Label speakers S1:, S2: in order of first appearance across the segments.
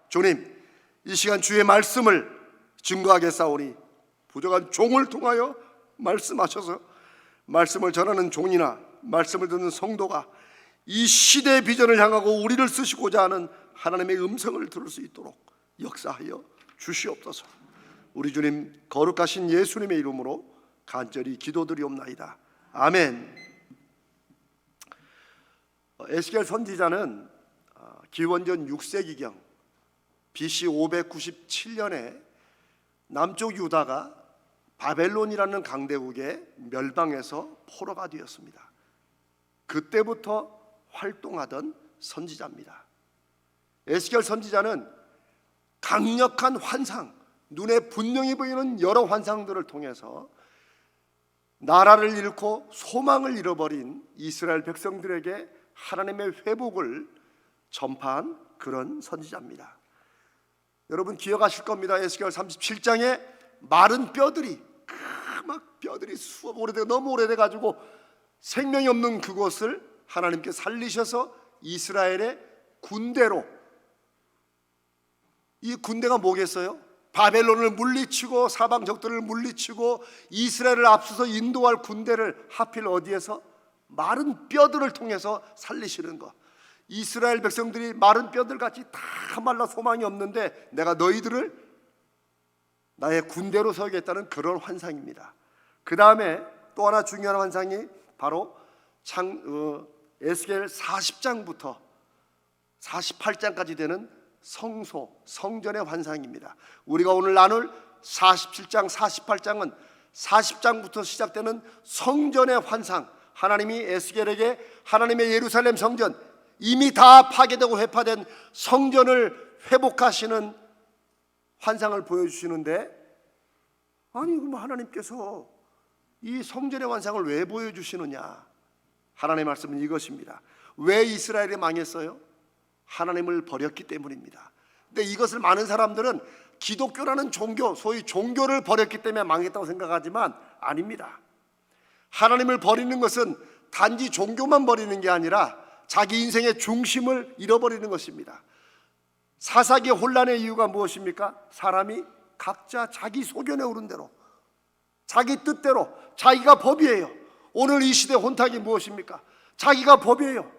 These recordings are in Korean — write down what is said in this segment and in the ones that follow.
S1: 주님, 이 시간 주의 말씀을 증거하겠사오니 부족한 종을 통하여 말씀하셔서 말씀을 전하는 종이나 말씀을 듣는 성도가 이 시대의 비전을 향하고 우리를 쓰시고자 하는 하나님의 음성을 들을 수 있도록 역사하여 주시옵소서. 우리 주님 거룩하신 예수님의 이름으로 간절히 기도드리옵나이다. 아멘. 에스겔 선지자는 기원전 6세기경 BC 597년에 남쪽 유다가 바벨론이라는 강대국의 멸망에서 포로가 되었습니다. 그때부터 활동하던 선지자입니다. 에스겔 선지자는 강력한 환상, 눈에 분명히 보이는 여러 환상들을 통해서 나라를 잃고 소망을 잃어버린 이스라엘 백성들에게 하나님의 회복을 전파한 그런 선지자입니다. 여러분 기억하실 겁니다. 에스겔 37장에 마른 뼈들이 막 뼈들이 너무 오래돼 가지고 생명이 없는 그곳을 하나님께 살리셔서 이스라엘의 군대로, 이 군대가 뭐겠어요? 바벨론을 물리치고 사방 적들을 물리치고 이스라엘을 앞서서 인도할 군대를 하필 어디에서? 마른 뼈들을 통해서 살리시는 것. 이스라엘 백성들이 마른 뼈들같이 다 말라 소망이 없는데 내가 너희들을 나의 군대로 서겠다는 그런 환상입니다. 그 다음에 또 하나 중요한 환상이 바로 에스겔 40장부터 48장까지 되는 성전의 환상입니다. 우리가 오늘 나눌 47장, 48장은 40장부터 시작되는 성전의 환상, 하나님이 에스겔에게 하나님의 예루살렘 성전, 이미 다 파괴되고 회파된 성전을 회복하시는 환상을 보여주시는데, 아니 그럼 하나님께서 이 성전의 환상을 왜 보여주시느냐? 하나님의 말씀은 이것입니다. 왜 이스라엘이 망했어요? 하나님을 버렸기 때문입니다. 근데 이것을 많은 사람들은 기독교라는 종교, 소위 종교를 버렸기 때문에 망했다고 생각하지만 아닙니다. 하나님을 버리는 것은 단지 종교만 버리는 게 아니라 자기 인생의 중심을 잃어버리는 것입니다. 사사기의 혼란의 이유가 무엇입니까? 사람이 각자 자기 소견에 오른 대로, 자기 뜻대로, 자기가 법이에요. 오늘 이 시대 혼탁이 무엇입니까? 자기가 법이에요.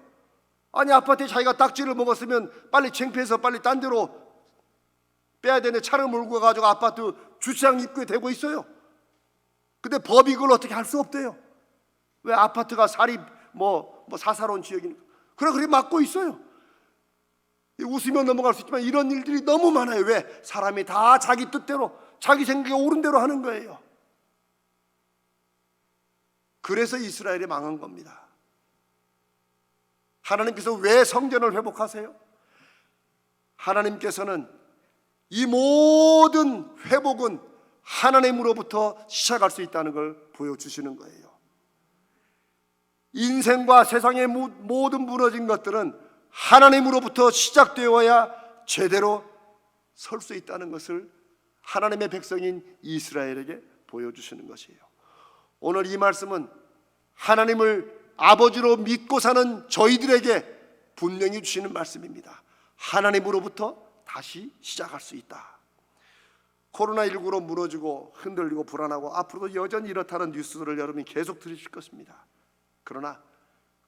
S1: 아니 아파트에 자기가 딱지를 먹었으면 빨리 창피해서 빨리 딴 데로 빼야 되는데 차를 몰고 가지고 아파트 주차장 입구에 대고 있어요. 근데 법이 그걸 어떻게 할 수 없대요. 왜? 아파트가 사립 사사로운 지역이니까. 그래 막고 있어요. 웃으면 넘어갈 수 있지만 이런 일들이 너무 많아요. 왜? 사람이 다 자기 뜻대로, 자기 생각에 옳은 대로 하는 거예요. 그래서 이스라엘이 망한 겁니다. 하나님께서 왜 성전을 회복하세요? 하나님께서는 이 모든 회복은 하나님으로부터 시작할 수 있다는 걸 보여주시는 거예요. 인생과 세상의 모든 무너진 것들은 하나님으로부터 시작되어야 제대로 설 수 있다는 것을 하나님의 백성인 이스라엘에게 보여주시는 것이에요. 오늘 이 말씀은 하나님을 아버지로 믿고 사는 저희들에게 분명히 주시는 말씀입니다. 하나님으로부터 다시 시작할 수 있다. 코로나19로 무너지고 흔들리고 불안하고 앞으로도 여전히 이렇다는 뉴스들을 여러분이 계속 들으실 것입니다. 그러나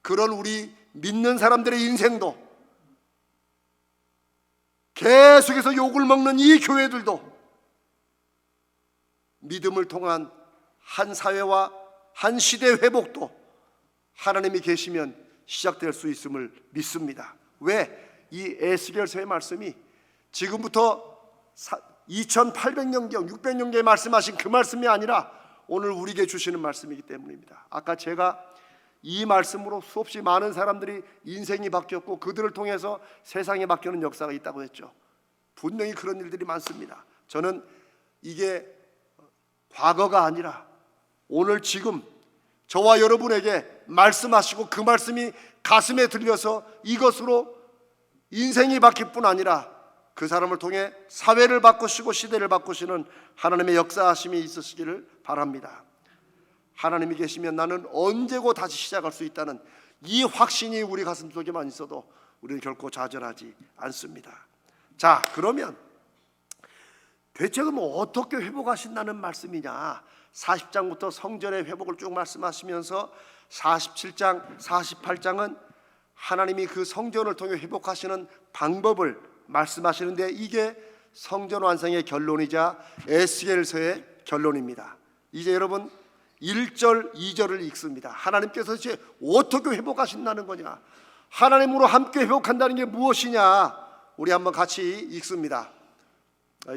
S1: 그런 우리 믿는 사람들의 인생도, 계속해서 욕을 먹는 이 교회들도 믿음을 통한 한 사회와 한 시대의 회복도 하나님이 계시면 시작될 수 있음을 믿습니다. 왜? 이 에스겔서의 말씀이 지금부터 2800년경 600년경에 말씀하신 그 말씀이 아니라 오늘 우리에게 주시는 말씀이기 때문입니다. 아까 제가 이 말씀으로 수없이 많은 사람들이 인생이 바뀌었고 그들을 통해서 세상이 바뀌는 역사가 있다고 했죠. 분명히 그런 일들이 많습니다. 저는 이게 과거가 아니라 오늘 지금 저와 여러분에게 말씀하시고 그 말씀이 가슴에 들려서 이것으로 인생이 바뀔 뿐 아니라 그 사람을 통해 사회를 바꾸시고 시대를 바꾸시는 하나님의 역사하심이 있으시기를 바랍니다. 하나님이 계시면 나는 언제고 다시 시작할 수 있다는 이 확신이 우리 가슴속에만 있어도 우리는 결코 좌절하지 않습니다. 자, 그러면 대체 그럼 어떻게 회복하신다는 말씀이냐? 40장부터 성전의 회복을 쭉 말씀하시면서 47장, 48장은 하나님이 그 성전을 통해 회복하시는 방법을 말씀하시는데, 이게 성전 완성의 결론이자 에스겔서의 결론입니다. 이제 여러분 1절, 2절을 읽습니다. 하나님께서 이제 어떻게 회복하신다는 거냐? 하나님으로 함께 회복한다는 게 무엇이냐? 우리 한번 같이 읽습니다.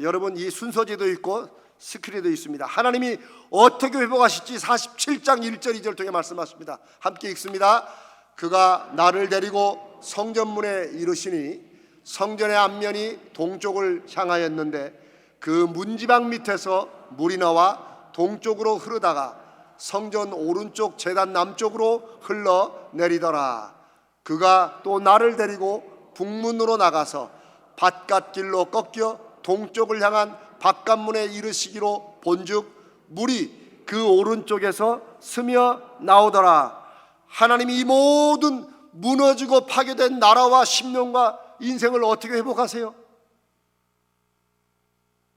S1: 여러분, 이 순서지도 있고 스크린도 있습니다. 하나님이 어떻게 회복하실지 47장 1절 2절 통해 말씀하십니다. 함께 읽습니다. 그가 나를 데리고 성전문에 이르시니 성전의 앞면이 동쪽을 향하였는데 그 문지방 밑에서 물이 나와 동쪽으로 흐르다가 성전 오른쪽 제단 남쪽으로 흘러내리더라. 그가 또 나를 데리고 북문으로 나가서 바깥길로 꺾여 동쪽을 향한 바깥문에 이르시기로 본즉 물이 그 오른쪽에서 스며 나오더라. 하나님이 이 모든 무너지고 파괴된 나라와 심령과 인생을 어떻게 회복하세요?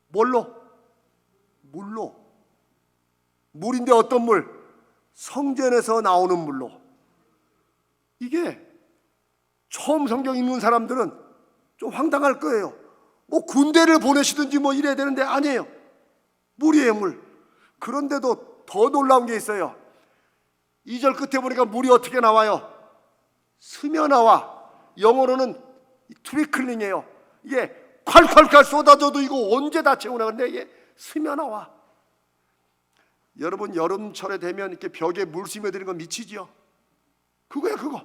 S1: 뭘로? 물로. 물인데 어떤 물? 성전에서 나오는 물로. 이게 처음 성경 읽는 사람들은 좀 황당할 거예요. 뭐 군대를 보내시든지 뭐 이래야 되는데 아니에요. 물이에요, 물. 그런데도 더 놀라운 게 있어요. 2절 끝에 보니까 물이 어떻게 나와요? 스며 나와. 영어로는 트리클링이에요. 이게 콸콸콸 쏟아져도 이거 언제 다 채우나. 근데 이게 스며 나와. 여러분, 여름철에 되면 이렇게 벽에 물 스며드는 거 미치지요? 그거야, 그거.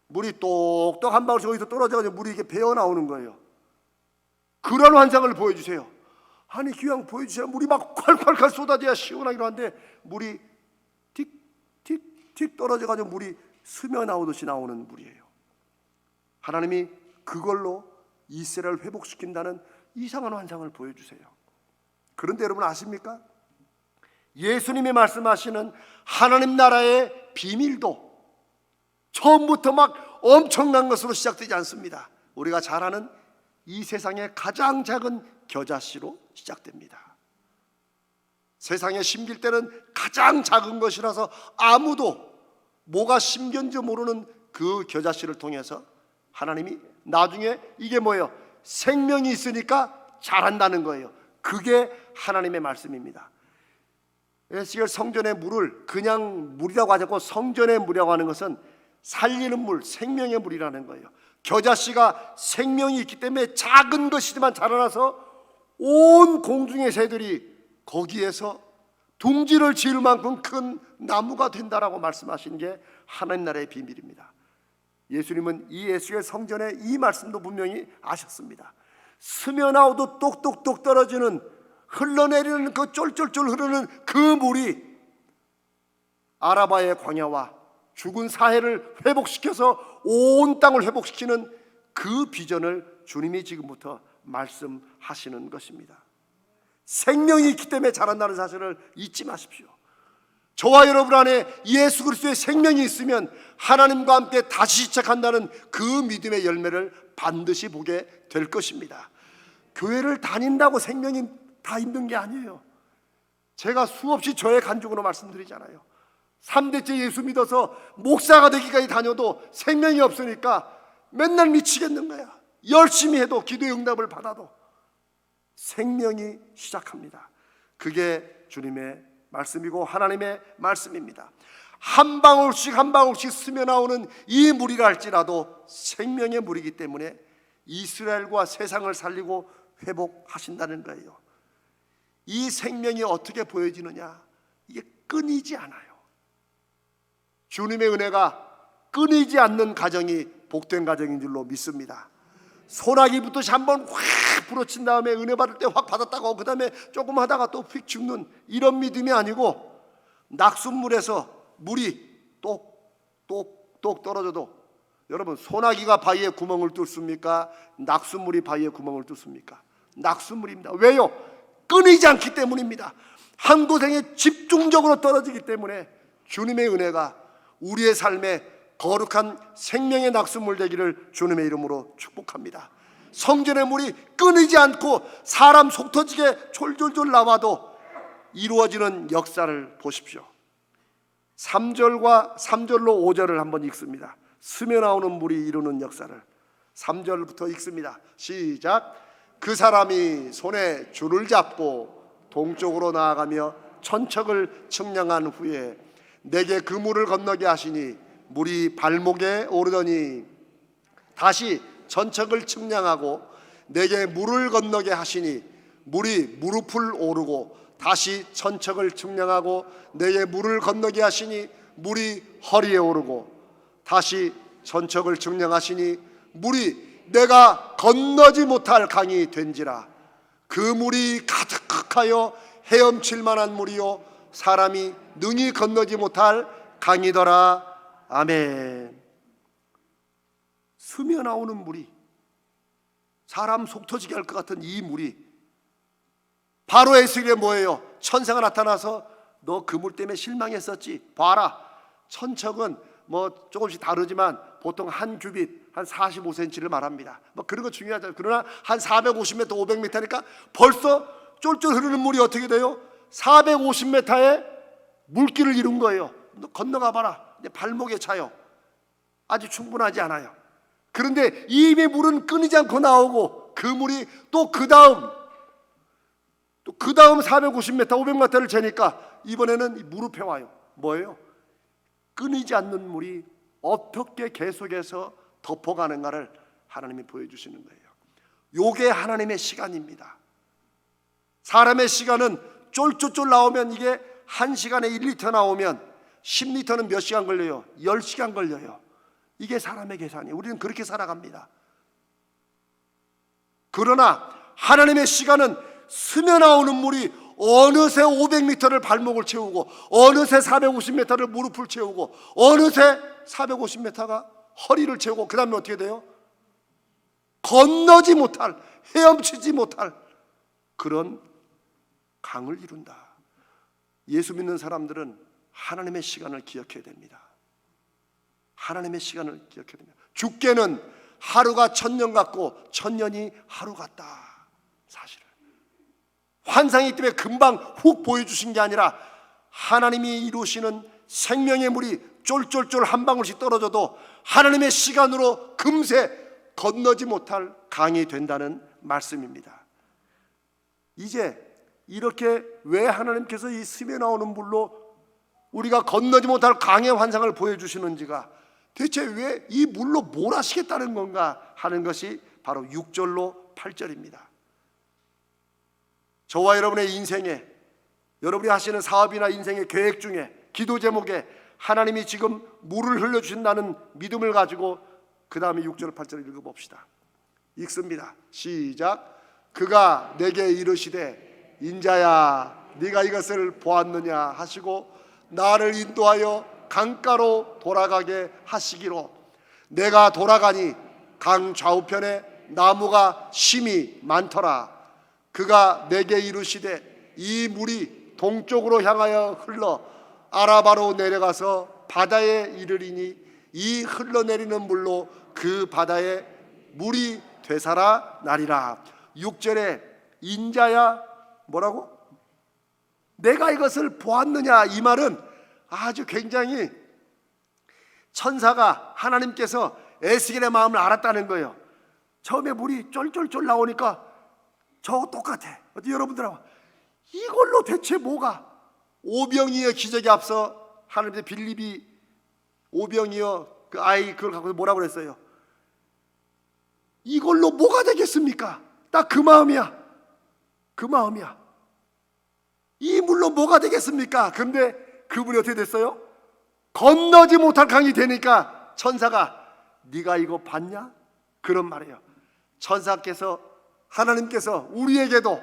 S1: 물이 똑똑 한 방울씩 어디서 떨어져가지고 물이 이렇게 배어 나오는 거예요. 그런 환상을 보여주세요. 아니, 그냥 보여주세요. 물이 막 콸콸콸 쏟아져야 시원하기로 한데 물이 틱틱틱 떨어져가지고 물이 스며 나오듯이 나오는 물이에요. 하나님이 그걸로 이스라엘을 회복시킨다는 이상한 환상을 보여주세요. 그런데 여러분 아십니까? 예수님이 말씀하시는 하나님 나라의 비밀도 처음부터 막 엄청난 것으로 시작되지 않습니다. 우리가 잘 아는 이 세상의 가장 작은 겨자씨로 시작됩니다. 세상에 심길 때는 가장 작은 것이라서 아무도 뭐가 심겼는지 모르는 그 겨자씨를 통해서 하나님이 나중에 이게 뭐예요? 생명이 있으니까 자란다는 거예요. 그게 하나님의 말씀입니다. 에스겔 성전의 물을 그냥 물이라고 하지 않고 성전의 물이라고 하는 것은 살리는 물, 생명의 물이라는 거예요. 겨자씨가 생명이 있기 때문에 작은 것이지만 자라나서 온 공중의 새들이 거기에서 둥지를 지을 만큼 큰 나무가 된다라고 말씀하신 게 하나님 나라의 비밀입니다. 예수님은 이 에스겔 성전의 이 말씀도 분명히 아셨습니다. 스며 나오도 똑똑똑 떨어지는 흘러내리는 그 쫄쫄쫄 흐르는 그 물이 아라바의 광야와 죽은 사해를 회복시켜서 온 땅을 회복시키는 그 비전을 주님이 지금부터 말씀하시는 것입니다. 생명이 있기 때문에 자란다는 사실을 잊지 마십시오. 저와 여러분 안에 예수 그리스도의 생명이 있으면 하나님과 함께 다시 시작한다는 그 믿음의 열매를 반드시 보게 될 것입니다. 교회를 다닌다고 생명이 다 있는 게 아니에요. 제가 수없이 저의 간증으로 말씀드리잖아요. 3대째 예수 믿어서 목사가 되기까지 다녀도 생명이 없으니까 맨날 미치겠는 거야. 열심히 해도 기도의 응답을 받아도 생명이 시작합니다. 그게 주님의 말씀이고 하나님의 말씀입니다. 한 방울씩 한 방울씩 스며 나오는 이 물이라 할지라도 생명의 물이기 때문에 이스라엘과 세상을 살리고 회복하신다는 거예요. 이 생명이 어떻게 보여지느냐? 이게 끊이지 않아요. 주님의 은혜가 끊이지 않는 가정이 복된 가정인 줄로 믿습니다. 소나기 붙듯이 한번 확 불어친 다음에 은혜 받을 때 확 받았다고 그 다음에 조금 하다가 또 휙 죽는 이런 믿음이 아니고, 낙숫물에서 물이 똑똑똑 떨어져도, 여러분 소나기가 바위에 구멍을 뚫습니까? 낙숫물이 바위에 구멍을 뚫습니까? 낙숫물입니다. 왜요? 끊이지 않기 때문입니다. 한 곳에 집중적으로 떨어지기 때문에 주님의 은혜가 우리의 삶에 거룩한 생명의 낙숫물 되기를 주님의 이름으로 축복합니다. 성전의 물이 끊이지 않고 사람 속 터지게 졸졸졸 나와도 이루어지는 역사를 보십시오. 3절과 3절로 5절을 한번 읽습니다. 스며 나오는 물이 이루는 역사를 3절부터 읽습니다. 시작. 그 사람이 손에 줄을 잡고 동쪽으로 나아가며 천척을 측량한 후에 내게 그 물을 건너게 하시니 물이 발목에 오르더니 다시 천척을 측량하고 내게 물을 건너게 하시니 물이 무릎을 오르고 다시 천척을 측량하고 내게 물을 건너게 하시니 물이 허리에 오르고 다시 천척을 측량하시니 물이 내가 건너지 못할 강이 된지라. 그 물이 가득하여 헤엄칠 만한 물이요 사람이 능히 건너지 못할 강이더라. 아멘. 스며 나오는 물이, 사람 속 터지게 할 것 같은 이 물이 바로 에스겔에 뭐예요? 천사가 나타나서 너 그 물 때문에 실망했었지? 봐라, 천척은 뭐 조금씩 다르지만 보통 한 규빗 한 45cm를 말합니다. 뭐 그런 거 중요하죠. 그러나 한 450m, 500m니까 벌써 쫄쫄 흐르는 물이 어떻게 돼요? 450m의 물길을 이룬 거예요. 너 건너가 봐라. 이제 발목에 차요. 아주 충분하지 않아요. 그런데 이미 물은 끊이지 않고 나오고 그 물이 또 그 다음 450m, 500m를 재니까 이번에는 무릎에 와요. 뭐예요? 끊이지 않는 물이 어떻게 계속해서 덮어가는가를 하나님이 보여주시는 거예요. 요게 하나님의 시간입니다. 사람의 시간은 쫄쫄쫄 나오면 이게 1시간에 1리터 나오면 10리터는 몇 시간 걸려요? 10시간 걸려요. 이게 사람의 계산이에요. 우리는 그렇게 살아갑니다. 그러나 하나님의 시간은 스며 나오는 물이 어느새 500m를 발목을 채우고 어느새 450m를 무릎을 채우고 어느새 450m가 허리를 채우고 그 다음에 어떻게 돼요? 건너지 못할, 헤엄치지 못할 그런 강을 이룬다. 예수 믿는 사람들은 하나님의 시간을 기억해야 됩니다. 하나님의 시간을 기억해야 됩니다. 주께는 하루가 1000년 같고 1000년이 하루 같다. 사실은 환상이기 때문에 금방 훅 보여주신 게 아니라 하나님이 이루시는 생명의 물이 쫄쫄쫄 한 방울씩 떨어져도 하나님의 시간으로 금세 건너지 못할 강이 된다는 말씀입니다. 이제 이렇게 왜 하나님께서 이 스며 나오는 물로 우리가 건너지 못할 강의 환상을 보여주시는지가 대체 왜 이 물로 뭘 하시겠다는 건가 하는 것이 바로 6절로 8절입니다. 저와 여러분의 인생에, 여러분이 하시는 사업이나 인생의 계획 중에, 기도 제목에 하나님이 지금 물을 흘려주신다는 믿음을 가지고 그 다음에 6절 8절을 읽어봅시다. 읽습니다. 시작. 그가 내게 이르시되 인자야 네가 이것을 보았느냐 하시고 나를 인도하여 강가로 돌아가게 하시기로 내가 돌아가니 강 좌우편에 나무가 심이 많더라. 그가 내게 이르시되 이 물이 동쪽으로 향하여 흘러 아라바로 내려가서 바다에 이르리니 이 흘러내리는 물로 그 바다에 물이 되살아 나리라. 6절에 인자야 뭐라고? 내가 이것을 보았느냐, 이 말은 아주 굉장히 천사가 하나님께서 에스겔의 마음을 알았다는 거예요. 처음에 물이 쫄쫄쫄 나오니까 저거 똑같아. 어디 여러분들하고 이걸로 대체 뭐가? 오병이어 기적에 앞서 하나님의 빌립이 오병이어 그 아이 그걸 갖고 뭐라고 그랬어요? 이걸로 뭐가 되겠습니까? 딱 그 마음이야. 그 마음이야. 이 물로 뭐가 되겠습니까? 근데 그분이 어떻게 됐어요? 건너지 못할 강이 되니까 천사가 네가 이거 봤냐? 그런 말이에요. 천사께서 하나님께서 우리에게도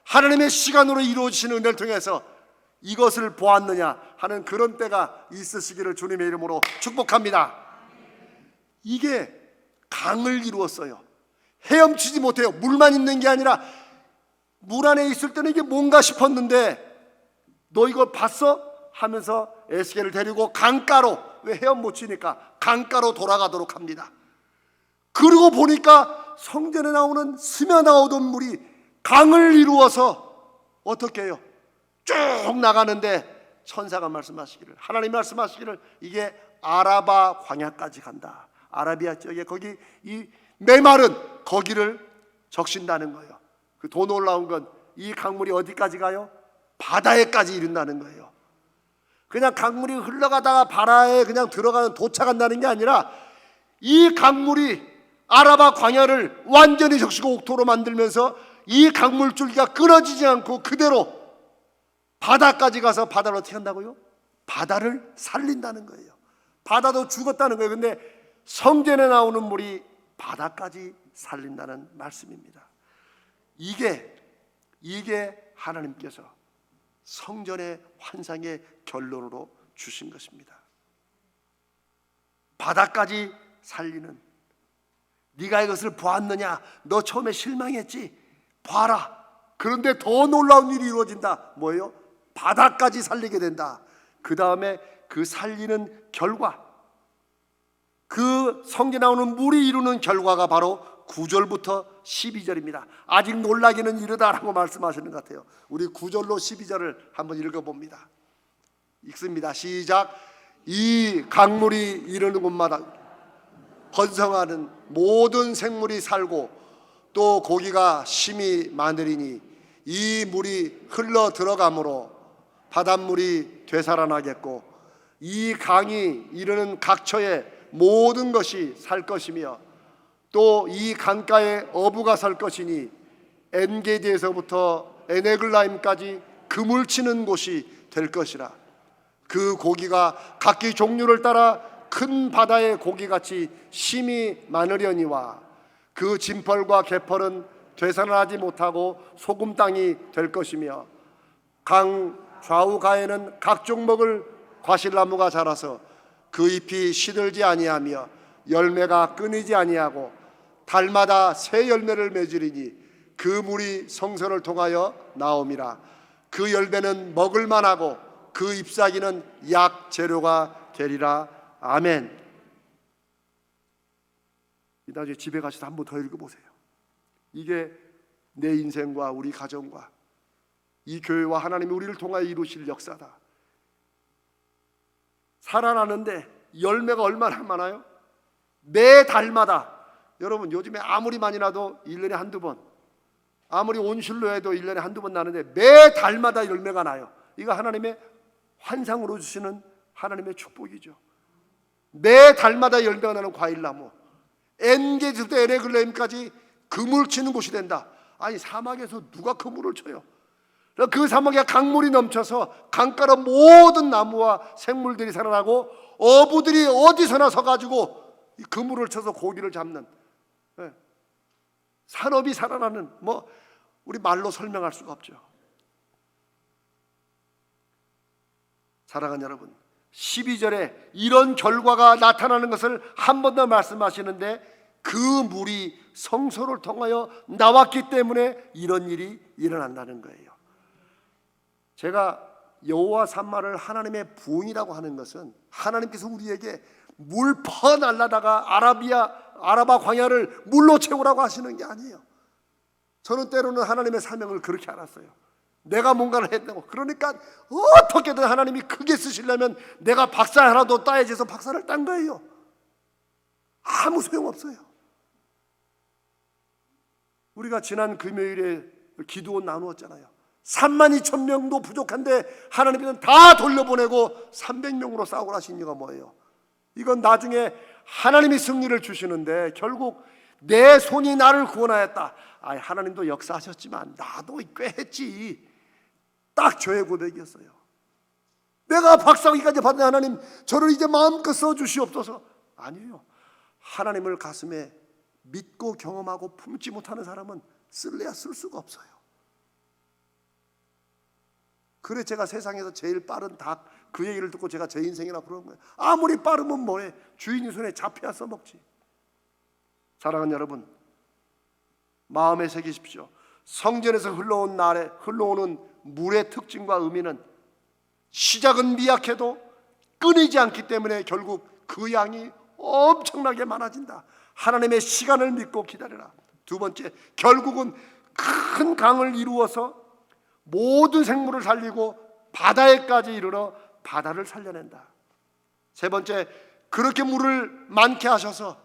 S1: 하나님의 시간으로 이루어지시는 은혜를 통해서 이것을 보았느냐 하는 그런 때가 있으시기를 주님의 이름으로 축복합니다. 이게 강을 이루었어요. 헤엄치지 못해요. 물만 있는 게 아니라 물 안에 있을 때는 이게 뭔가 싶었는데 너 이거 봤어? 하면서 에스겔을 데리고 강가로, 왜 헤엄 못 치니까 강가로 돌아가도록 합니다. 그러고 보니까 성전에 나오는 스며 나오던 물이 강을 이루어서 어떻게 해요? 쭉 나가는데 천사가 말씀하시기를, 하나님이 말씀하시기를 이게 아라바 광야까지 간다. 아라비아 지역에 거기 이 메마른 거기를 적신다는 거예요. 그 더 놀라운 건 이 강물이 어디까지 가요? 바다에까지 이른다는 거예요. 그냥 강물이 흘러가다가 바다에 그냥 들어가는 도착한다는 게 아니라 이 강물이 아라바 광야를 완전히 적시고 옥토로 만들면서 이 강물줄기가 끊어지지 않고 그대로 바다까지 가서 바다를 어떻게 한다고요? 바다를 살린다는 거예요. 바다도 죽었다는 거예요. 근데 성전에 나오는 물이 바다까지 살린다는 말씀입니다. 이게 하나님께서 성전의 환상의 결론으로 주신 것입니다. 바다까지 살리는, 네가 이것을 보았느냐? 너 처음에 실망했지? 봐라. 그런데 더 놀라운 일이 이루어진다. 뭐예요? 바다까지 살리게 된다. 그 다음에 그 살리는 결과, 그 성전에 나오는 물이 이루는 결과가 바로 9절부터 12절입니다. 아직 놀라기는 이르다라고 말씀하시는 것 같아요. 우리 9절로 12절을 한번 읽어봅니다. 읽습니다. 시작. 이 강물이 이르는 곳마다 번성하는 모든 생물이 살고 또 고기가 심히 많으리니 이 물이 흘러 들어가므로 바닷물이 되살아나겠고 이 강이 이르는 각처에 모든 것이 살 것이며 또 이 강가에 어부가 살 것이니 엔게디에서부터 에네글라임까지 그물치는 곳이 될 것이라. 그 고기가 각기 종류를 따라 큰 바다의 고기같이 심히 많으려니와 그 진펄과 개펄은 되살아나지 못하고 소금 땅이 될 것이며 강 좌우가에는 각종 먹을 과실나무가 자라서 그 잎이 시들지 아니하며 열매가 끊이지 아니하고 달마다 새 열매를 맺으리니 그 물이 성소를 통하여 나옴이라. 그 열매는 먹을 만하고 그 잎사귀는 약 재료가 되리라. 아멘. 나중에 집에 가셔서 한 번 더 읽어보세요. 이게 내 인생과 우리 가정과 이 교회와 하나님이 우리를 통하여 이루실 역사다. 살아나는데 열매가 얼마나 많아요? 매 달마다. 여러분 요즘에 아무리 많이 나도 1년에 한두 번, 아무리 온실로 해도 1년에 한두 번 나는데 매 달마다 열매가 나요. 이거 하나님의 환상으로 주시는 하나님의 축복이죠. 매 달마다 열매가 나는 과일나무, 엔게디부터 에네글레임까지 그물치는 곳이 된다. 아니 사막에서 누가 그물을 쳐요? 그 사막에 강물이 넘쳐서 강가로 모든 나무와 생물들이 살아나고 어부들이 어디서나 서가지고 그물을 쳐서 고기를 잡는 산업이 살아나는, 뭐 우리 말로 설명할 수가 없죠. 사랑하는 여러분, 12절에 이런 결과가 나타나는 것을 한 번 더 말씀하시는데 그 물이 성소를 통하여 나왔기 때문에 이런 일이 일어난다는 거예요. 제가 여호와 산마를 하나님의 부흥이라고 하는 것은 하나님께서 우리에게 물 퍼 날라다가 아라바 광야를 물로 채우라고 하시는 게 아니에요. 저는 때로는 하나님의 사명을 그렇게 알았어요. 내가 뭔가를 했다고. 그러니까 어떻게든 하나님이 크게 쓰시려면 내가 박사 하나도 따야지 해서 박사를 딴 거예요. 아무 소용없어요. 우리가 지난 금요일에 기도원 나누었잖아요. 32,000명도 부족한데 하나님께서는 다 돌려보내고 300명으로 싸우고 하신 이유가 뭐예요? 이건 나중에 하나님이 승리를 주시는데 결국 내 손이 나를 구원하였다. 하나님도 역사하셨지만 나도 꽤 했지. 딱 저의 고백이었어요. 내가 박사학위까지 받은 하나님, 저를 이제 마음껏 써주시옵소서. 아니에요. 하나님을 가슴에 믿고 경험하고 품지 못하는 사람은 쓸래야 쓸 수가 없어요. 그래 제가 세상에서 제일 빠른 닭, 그 얘기를 듣고 제가 제 인생이라 그러는 거예요. 아무리 빠르면 뭐해? 주인이 손에 잡혀야 써먹지. 사랑하는 여러분, 마음에 새기십시오. 성전에서 흘러오는 물의 특징과 의미는 시작은 미약해도 끊이지 않기 때문에 결국 그 양이 엄청나게 많아진다. 하나님의 시간을 믿고 기다려라. 두 번째, 결국은 큰 강을 이루어서 모든 생물을 살리고 바다에까지 이르러 바다를 살려낸다. 세 번째, 그렇게 물을 많게 하셔서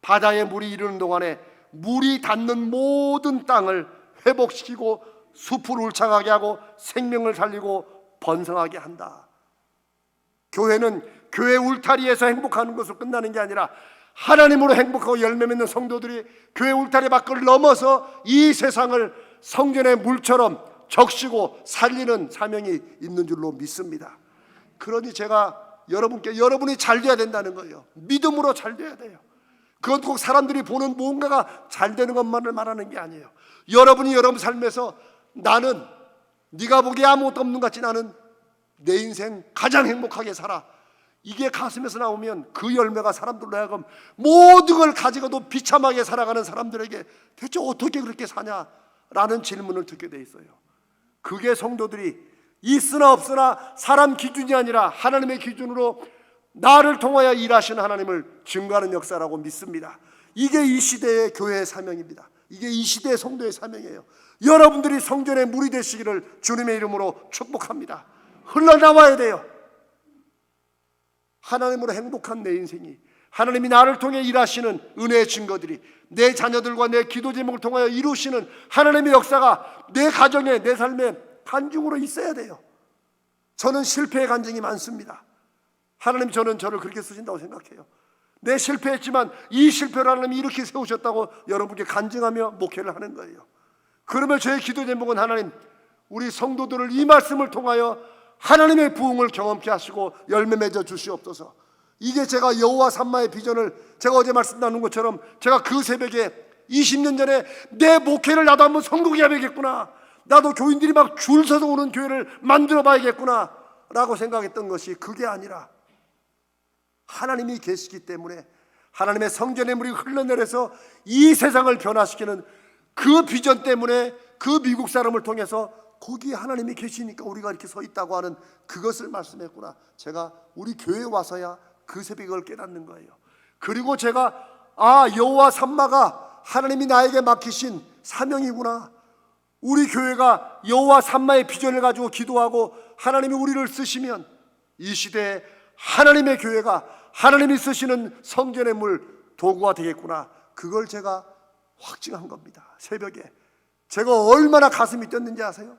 S1: 바다에 물이 이르는 동안에 물이 닿는 모든 땅을 회복시키고 숲을 울창하게 하고 생명을 살리고 번성하게 한다. 교회는 교회 울타리에서 행복하는 것으로 끝나는 게 아니라 하나님으로 행복하고 열매 맺는 성도들이 교회 울타리 밖을 넘어서 이 세상을 성전의 물처럼 적시고 살리는 사명이 있는 줄로 믿습니다. 그러니 제가 여러분께, 여러분이 잘 돼야 된다는 거예요. 믿음으로 잘 돼야 돼요. 그건 꼭 사람들이 보는 무언가가 잘 되는 것만을 말하는 게 아니에요. 여러분이 여러분 삶에서 나는 네가 보기에 아무것도 없는 것 같지, 나는 내 인생 가장 행복하게 살아, 이게 가슴에서 나오면 그 열매가 사람들로 하여금 모든 걸 가지고도 비참하게 살아가는 사람들에게 대체 어떻게 그렇게 사냐라는 질문을 듣게 돼 있어요. 그게 성도들이 있으나 없으나 사람 기준이 아니라 하나님의 기준으로 나를 통하여 일하시는 하나님을 증거하는 역사라고 믿습니다. 이게 이 시대의 교회의 사명입니다. 이게 이 시대의 성도의 사명이에요. 여러분들이 성전의 물이 되시기를 주님의 이름으로 축복합니다. 흘러나와야 돼요. 하나님으로 행복한 내 인생이, 하나님이 나를 통해 일하시는 은혜의 증거들이 내 자녀들과 내 기도 제목을 통하여 이루시는 하나님의 역사가 내 가정에, 내 삶에 간증으로 있어야 돼요. 저는 실패의 간증이 많습니다. 하나님, 저는 저를 그렇게 쓰신다고 생각해요. 내 실패했지만 이 실패를 하나님이 이렇게 세우셨다고 여러분께 간증하며 목회를 하는 거예요. 그러면 저의 기도 제목은, 하나님, 우리 성도들을 이 말씀을 통하여 하나님의 부흥을 경험케 하시고 열매 맺어 주시옵소서. 이게 제가 여호와 삼마의 비전을, 제가 어제 말씀 나눈 것처럼 제가 그 새벽에 20년 전에 내 목회를 나도 한번 성공해야 되겠구나, 나도 교인들이 막 줄 서서 오는 교회를 만들어 봐야겠구나 라고 생각했던 것이 그게 아니라 하나님이 계시기 때문에 하나님의 성전의 물이 흘러내려서 이 세상을 변화시키는 그 비전 때문에 그 미국 사람을 통해서 거기 하나님이 계시니까 우리가 이렇게 서 있다고 하는 그것을 말씀했구나. 제가 우리 교회에 와서야 그 새벽에 그걸 깨닫는 거예요. 그리고 제가 여호와 삼마가 하나님이 나에게 맡기신 사명이구나. 우리 교회가 여호와 삼마의 비전을 가지고 기도하고 하나님이 우리를 쓰시면 이 시대에 하나님의 교회가 하나님이 쓰시는 성전의 물 도구가 되겠구나. 그걸 제가 확증한 겁니다. 새벽에 제가 얼마나 가슴이 뛰었는지 아세요?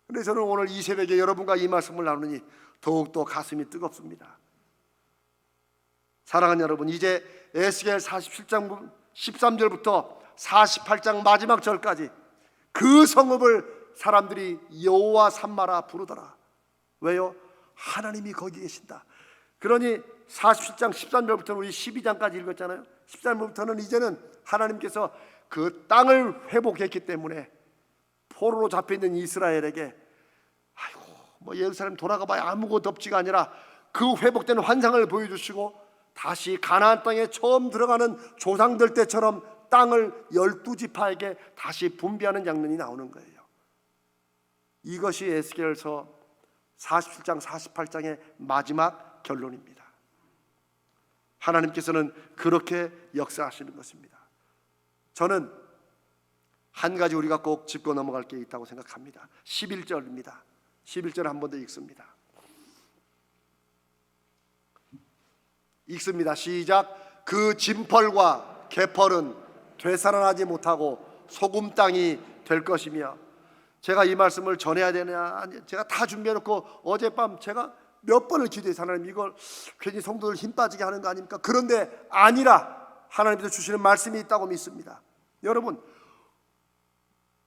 S1: 근데 저는 오늘 이 새벽에 여러분과 이 말씀을 나누니 더욱더 가슴이 뜨겁습니다. 사랑하는 여러분, 이제 에스겔 47장 13절부터 48장 마지막 절까지 그 성읍을 사람들이 여호와 삼마라 부르더라. 왜요? 하나님이 거기 계신다. 그러니 47장 13절부터는 우리 12장까지 읽었잖아요. 13절부터는 이제는 하나님께서 그 땅을 회복했기 때문에 포로로 잡혀있는 이스라엘에게 예루살렘 돌아가 봐야 아무것도 없지가 아니라 그 회복된 환상을 보여주시고 다시 가나안 땅에 처음 들어가는 조상들 때처럼 땅을 12지파에게 다시 분배하는 장면이 나오는 거예요. 이것이 에스겔서 47장 48장의 마지막 결론입니다. 하나님께서는 그렇게 역사하시는 것입니다. 저는 한 가지 우리가 꼭 짚고 넘어갈 게 있다고 생각합니다. 11절입니다. 11절 한 번 더 읽습니다. 읽습니다. 시작. 그 진펄과 개펄은 되살아나지 못하고 소금 땅이 될 것이며. 제가 이 말씀을 전해야 되냐, 제가 다 준비해놓고 어젯밤 제가 몇 번을 기도해서 하나님, 이걸 괜히 성도들 힘 빠지게 하는 거 아닙니까? 그런데 아니라 하나님께서 주시는 말씀이 있다고 믿습니다. 여러분,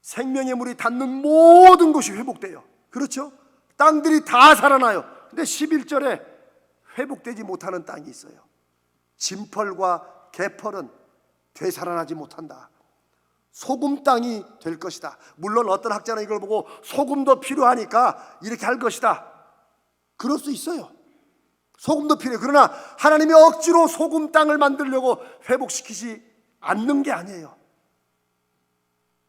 S1: 생명의 물이 닿는 모든 것이 회복돼요. 그렇죠? 땅들이 다 살아나요. 근데 11절에 회복되지 못하는 땅이 있어요. 진펄과 개펄은 되살아나지 못한다. 소금 땅이 될 것이다. 물론 어떤 학자는 이걸 보고 소금도 필요하니까 이렇게 할 것이다, 그럴 수 있어요. 소금도 필요해요. 그러나 하나님이 억지로 소금 땅을 만들려고 회복시키지 않는 게 아니에요.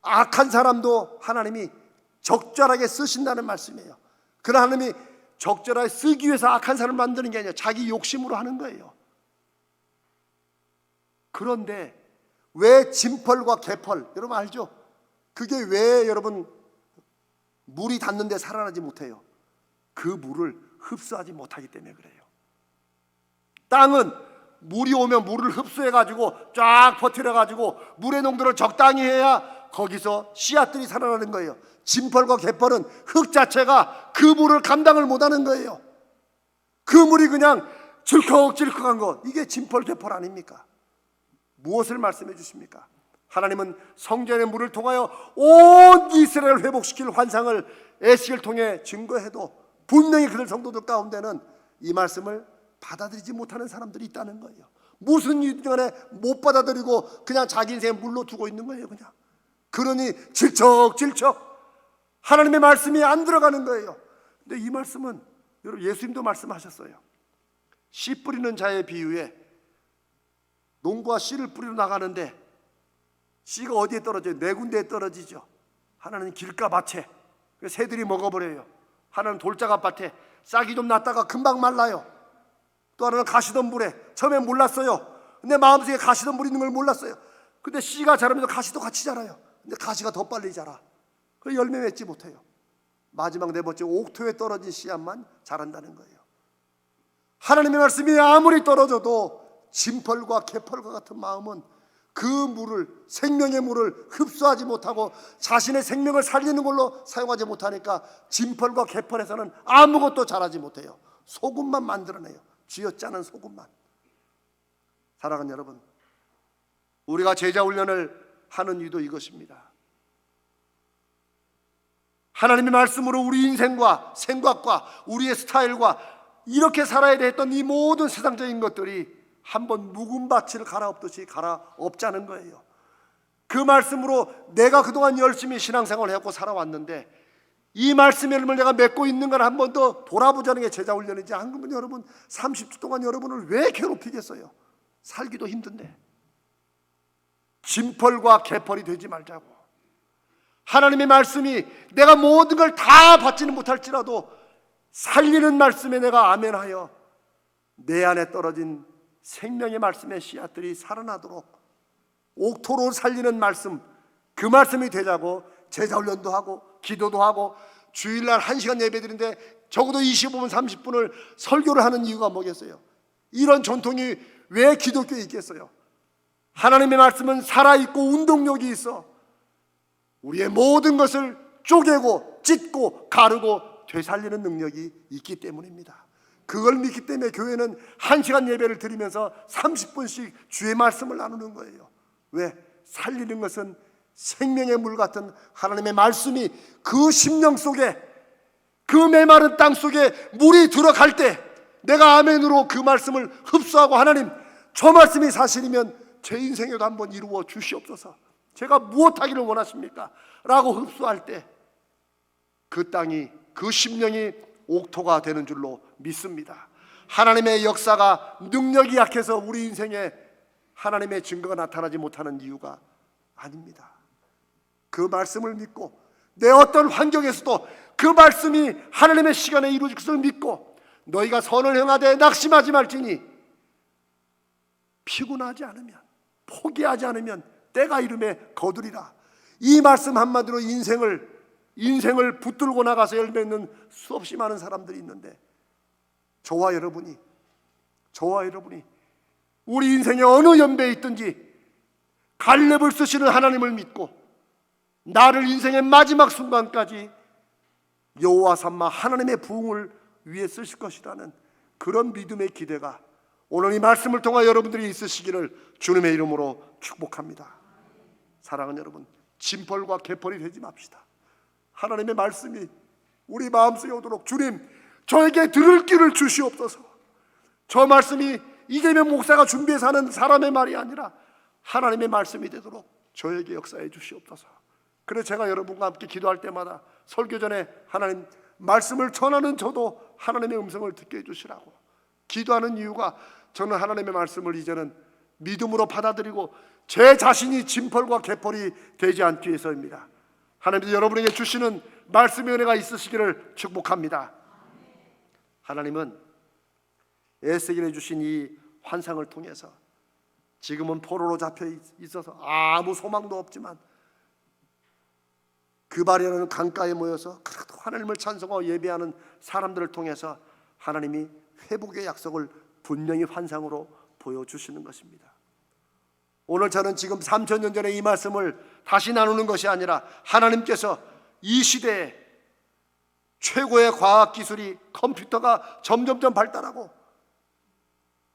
S1: 악한 사람도 하나님이 적절하게 쓰신다는 말씀이에요. 그러나 하나님이 적절하게 쓰기 위해서 악한 사람을 만드는 게 아니라 자기 욕심으로 하는 거예요. 그런데 왜 진펄과 개펄, 여러분 알죠? 그게 왜 여러분 물이 닿는데 살아나지 못해요? 그 물을 흡수하지 못하기 때문에 그래요. 땅은 물이 오면 물을 흡수해가지고 쫙 퍼뜨려가지고 물의 농도를 적당히 해야 거기서 씨앗들이 살아나는 거예요. 진펄과 개펄은 흙 자체가 그 물을 감당을 못하는 거예요. 그 물이 그냥 질컥질컥한 것, 이게 진펄 개펄 아닙니까? 무엇을 말씀해 주십니까? 하나님은 성전의 물을 통하여 온 이스라엘을 회복시킬 환상을 에스겔을 통해 증거해도 분명히 그들 성도들 가운데는 이 말씀을 받아들이지 못하는 사람들이 있다는 거예요. 무슨 이유든 간에 못 받아들이고 그냥 자기 인생에 물로 두고 있는 거예요. 그냥 그러니 질척질척 하나님의 말씀이 안 들어가는 거예요. 근데 이 말씀은 여러분 예수님도 말씀하셨어요. 씨 뿌리는 자의 비유에 농부와 씨를 뿌리러 나가는데 씨가 어디에 떨어져요? 네 군데에 떨어지죠. 하나는 길가 밭에 새들이 먹어버려요. 하나는 돌짝밭에 싹이 좀 났다가 금방 말라요. 또 하나는 가시덤불에 처음에 몰랐어요. 근데 마음속에 가시덤불 있는 걸 몰랐어요. 근데 씨가 자라면서 가시도 같이 자라요. 근데 가시가 더 빨리 자라. 그 열매 맺지 못해요. 마지막 네 번째 옥토에 떨어진 씨앗만 자란다는 거예요. 하나님의 말씀이 아무리 떨어져도 진펄과 개펄과 같은 마음은 그 물을, 생명의 물을 흡수하지 못하고 자신의 생명을 살리는 걸로 사용하지 못하니까 진펄과 개펄에서는 아무것도 자라지 못해요. 소금만 만들어내요. 쥐어짜는 소금만. 사랑하는 여러분, 우리가 제자 훈련을 하는 이유도 이것입니다. 하나님의 말씀으로 우리 인생과 생각과 우리의 스타일과 이렇게 살아야 했던 이 모든 세상적인 것들이 한번 묵은 밭을 갈아엎듯이 갈아엎자는 거예요. 그 말씀으로 내가 그동안 열심히 신앙생활을 해왔고 살아왔는데 이 말씀의 이름을 내가 맺고 있는 걸 한 번 더 돌아보자는 게 제자 훈련이지. 안 그러면 여러분 30주 동안 여러분을 왜 괴롭히겠어요? 살기도 힘든데. 진펄과 개펄이 되지 말자고. 하나님의 말씀이 내가 모든 걸 다 받지는 못할지라도 살리는 말씀에 내가 아멘하여 내 안에 떨어진 생명의 말씀의 씨앗들이 살아나도록 옥토로 살리는 말씀, 그 말씀이 되자고 제자훈련도 하고 기도도 하고 주일날 1시간 예배드리는데 적어도 25분 30분을 설교를 하는 이유가 뭐겠어요? 이런 전통이 왜 기독교에 있겠어요? 하나님의 말씀은 살아있고 운동력이 있어 우리의 모든 것을 쪼개고 찢고 가르고 되살리는 능력이 있기 때문입니다. 그걸 믿기 때문에 교회는 1시간 예배를 드리면서 30분씩 주의 말씀을 나누는 거예요. 왜? 살리는 것은 생명의 물 같은 하나님의 말씀이 그 심령 속에, 그 메마른 땅 속에 물이 들어갈 때 내가 아멘으로 그 말씀을 흡수하고 하나님, 저 말씀이 사실이면 제 인생에도 한번 이루어 주시옵소서. 제가 무엇하기를 원하십니까? 라고 흡수할 때 그 땅이, 그 심령이 옥토가 되는 줄로 믿습니다. 하나님의 역사가 능력이 약해서 우리 인생에 하나님의 증거가 나타나지 못하는 이유가 아닙니다. 그 말씀을 믿고 내 어떤 환경에서도 그 말씀이 하나님의 시간에 이루어질 것을 믿고 너희가 선을 행하되 낙심하지 말지니 피곤하지 않으면, 포기하지 않으면 때가 이름에 거두리라. 이 말씀 한마디로 인생을 붙들고 나가서 열매 맺는 수없이 많은 사람들이 있는데 저와 여러분이 우리 인생의 어느 연배에 있든지 갈렙을 쓰시는 하나님을 믿고 나를 인생의 마지막 순간까지 여호와 삼아 하나님의 부흥을 위해 쓰실 것이라는 그런 믿음의 기대가 오늘 이 말씀을 통해 여러분들이 있으시기를 주님의 이름으로 축복합니다. 사랑하는 여러분, 진펄과 개펄이 되지 맙시다. 하나님의 말씀이 우리 마음속에 오도록 주님, 저에게 들을 길을 주시옵소서. 저 말씀이 이재명 목사가 준비해서 하는 사람의 말이 아니라 하나님의 말씀이 되도록 저에게 역사해 주시옵소서. 그래서 제가 여러분과 함께 기도할 때마다 설교 전에 하나님 말씀을 전하는 저도 하나님의 음성을 듣게 해주시라고 기도하는 이유가 저는 하나님의 말씀을 이제는 믿음으로 받아들이고 제 자신이 진펄과 개펄이 되지 않기 위해서입니다. 하나님도 여러분에게 주시는 말씀의 은혜가 있으시기를 축복합니다. 하나님은 에스겔에 주신 이 환상을 통해서 지금은 포로로 잡혀 있어서 아무 소망도 없지만 그 발에는 강가에 모여서 그래도 하나님을 찬송하고 예배하는 사람들을 통해서 하나님이 회복의 약속을 분명히 환상으로 보여주시는 것입니다. 오늘 저는 지금 3000년 전에 이 말씀을 다시 나누는 것이 아니라 하나님께서 이 시대에 최고의 과학기술이 컴퓨터가 점점점 발달하고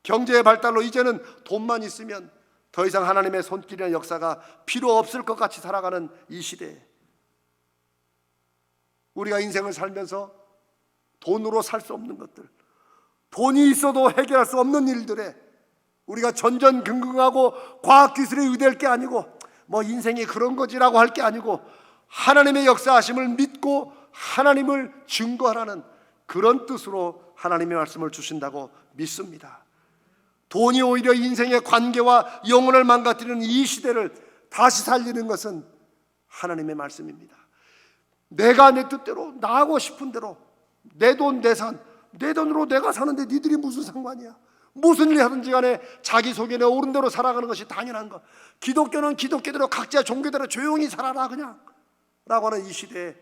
S1: 경제의 발달로 이제는 돈만 있으면 더 이상 하나님의 손길이나 역사가 필요 없을 것 같이 살아가는 이 시대에 우리가 인생을 살면서 돈으로 살 수 없는 것들, 돈이 있어도 해결할 수 없는 일들에 우리가 전전긍긍하고 과학기술에 의대할 게 아니고 뭐 인생이 그런 거지라고 할 게 아니고 하나님의 역사하심을 믿고 하나님을 증거하라는 그런 뜻으로 하나님의 말씀을 주신다고 믿습니다. 돈이 오히려 인생의 관계와 영혼을 망가뜨리는 이 시대를 다시 살리는 것은 하나님의 말씀입니다. 내가 내 뜻대로 나하고 싶은 대로 내 돈 내 산 내 돈으로 내가 사는데 니들이 무슨 상관이야. 무슨 일 하든지 간에 자기 속에 옳은 대로 살아가는 것이 당연한 것. 기독교는 기독교대로 각자 종교대로 조용히 살아라 그냥 라고 하는 이 시대에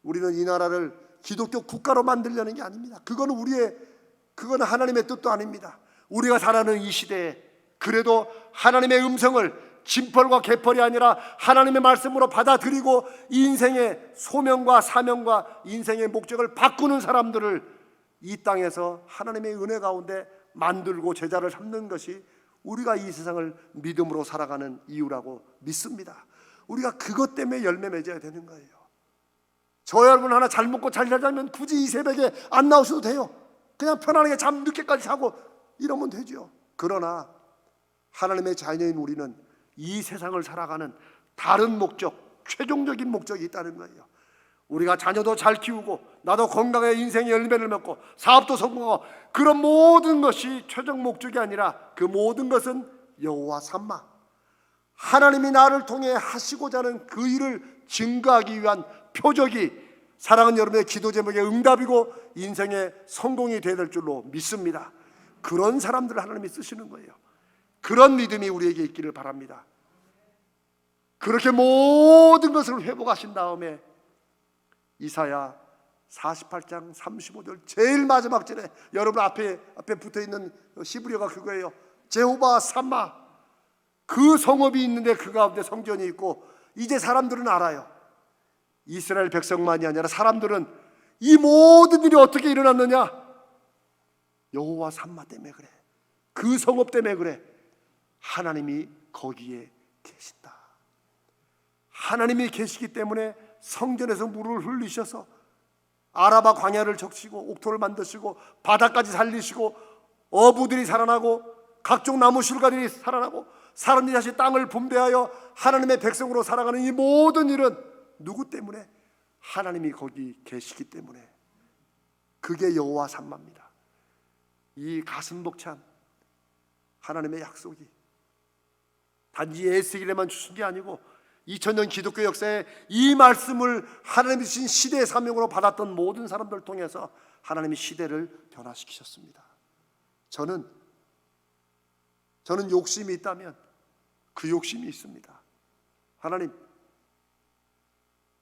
S1: 우리는 이 나라를 기독교 국가로 만들려는 게 아닙니다. 그건 하나님의 뜻도 아닙니다. 우리가 살아가는 이 시대에 그래도 하나님의 음성을 진펄과 개펄이 아니라 하나님의 말씀으로 받아들이고 인생의 소명과 사명과 인생의 목적을 바꾸는 사람들을 이 땅에서 하나님의 은혜 가운데 만들고 제자를 삼는 것이 우리가 이 세상을 믿음으로 살아가는 이유라고 믿습니다. 우리가 그것 때문에 열매 맺어야 되는 거예요. 저 여러분 하나 잘 먹고 잘 살자면 굳이 이 새벽에 안 나오셔도 돼요. 그냥 편안하게 잠 늦게까지 자고 이러면 되죠. 그러나 하나님의 자녀인 우리는 이 세상을 살아가는 다른 목적, 최종적인 목적이 있다는 거예요. 우리가 자녀도 잘 키우고 나도 건강하게 인생의 열매를 맺고 사업도 성공하고 그런 모든 것이 최종 목적이 아니라 그 모든 것은 여호와 삼마, 하나님이 나를 통해 하시고자 하는 그 일을 증거하기 위한 표적이 사랑하는 여러분의 기도 제목의 응답이고 인생의 성공이 되어야 될 줄로 믿습니다. 그런 사람들을 하나님이 쓰시는 거예요. 그런 믿음이 우리에게 있기를 바랍니다. 그렇게 모든 것을 회복하신 다음에 이사야 48장 35절 제일 마지막 절에 여러분 앞에 붙어있는 시브리어가 그거예요. 제호바 삼마, 그 성읍이 있는데 그 가운데 성전이 있고 이제 사람들은 알아요. 이스라엘 백성만이 아니라 사람들은 이 모든 일이 어떻게 일어났느냐? 여호와 삼마 때문에 그래. 그 성읍 때문에 그래. 하나님이 거기에 계신다. 하나님이 계시기 때문에 성전에서 물을 흘리셔서 아라바 광야를 적시고 옥토를 만드시고 바다까지 살리시고 어부들이 살아나고 각종 나무 실과들이 살아나고 사람들이 다시 땅을 분배하여 하나님의 백성으로 살아가는 이 모든 일은 누구 때문에? 하나님이 거기 계시기 때문에. 그게 여호와 삼마입니다. 이 가슴 벅찬 하나님의 약속이 단지 에스겔에만 주신 게 아니고 2000년 기독교 역사에 이 말씀을 하나님이 주신 시대의 사명으로 받았던 모든 사람들을 통해서 하나님이 시대를 변화시키셨습니다. 저는 욕심이 있다면 그 욕심이 있습니다. 하나님,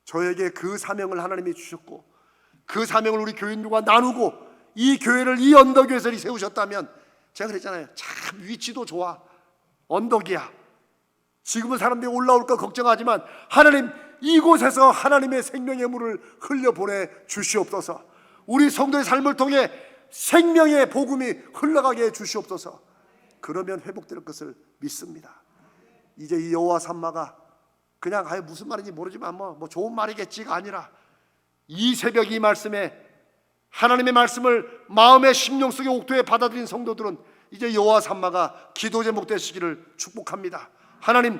S1: 저에게 그 사명을 하나님이 주셨고 그 사명을 우리 교인들과 나누고 이 교회를 이 언덕 위에서 세우셨다면, 제가 그랬잖아요. 참 위치도 좋아, 언덕이야. 지금은 사람들이 올라올까 걱정하지만 하나님, 이곳에서 하나님의 생명의 물을 흘려보내 주시옵소서. 우리 성도의 삶을 통해 생명의 복음이 흘러가게 해 주시옵소서. 그러면 회복될 것을 믿습니다. 이제 이 여호와 삼마가 그냥 무슨 말인지 모르지만 뭐 좋은 말이겠지가 아니라 이 새벽 이 말씀에 하나님의 말씀을 마음의 심령 속에 옥토에 받아들인 성도들은 이제 여호와 삼마가 기도 제목 되시기를 축복합니다. 하나님,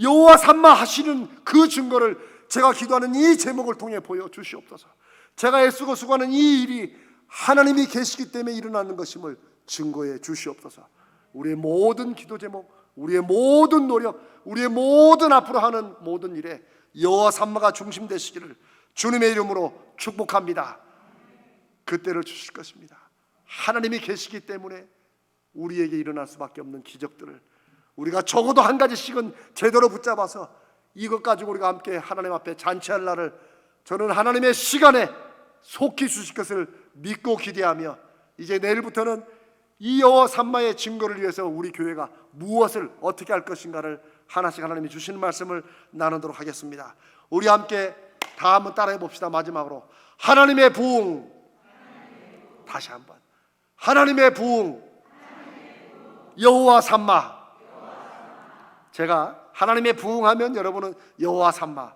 S1: 여호와 삼마 하시는 그 증거를 제가 기도하는 이 제목을 통해 보여주시옵소서. 제가 애쓰고 수고하는 이 일이 하나님이 계시기 때문에 일어나는 것임을 증거해 주시옵소서. 우리의 모든 기도 제목, 우리의 모든 노력, 우리의 모든 앞으로 하는 모든 일에 여호와 삼마가 중심 되시기를 주님의 이름으로 축복합니다. 그때를 주실 것입니다. 하나님이 계시기 때문에 우리에게 일어날 수밖에 없는 기적들을 우리가 적어도 한 가지씩은 제대로 붙잡아서 이것 가지고 우리가 함께 하나님 앞에 잔치할 날을 저는 하나님의 시간에 속히 주실 것을 믿고 기대하며 이제 내일부터는 이 여호와 삼마의 증거를 위해서 우리 교회가 무엇을 어떻게 할 것인가를 하나씩 하나님이 주시는 말씀을 나누도록 하겠습니다. 우리 함께 다 한번 따라해 봅시다. 마지막으로 하나님의 부흥. 다시 한번 하나님의 부흥. 여호와 삼마. 제가 하나님의 부흥하면 여러분은 여호와 삼마,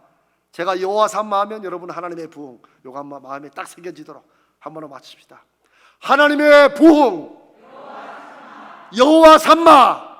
S1: 제가 여호와 삼마 하면 여러분은 하나님의 부흥. 요거 한번 마음에 딱 새겨지도록 한번 마칩시다. 하나님의 부흥 여호와 삼마.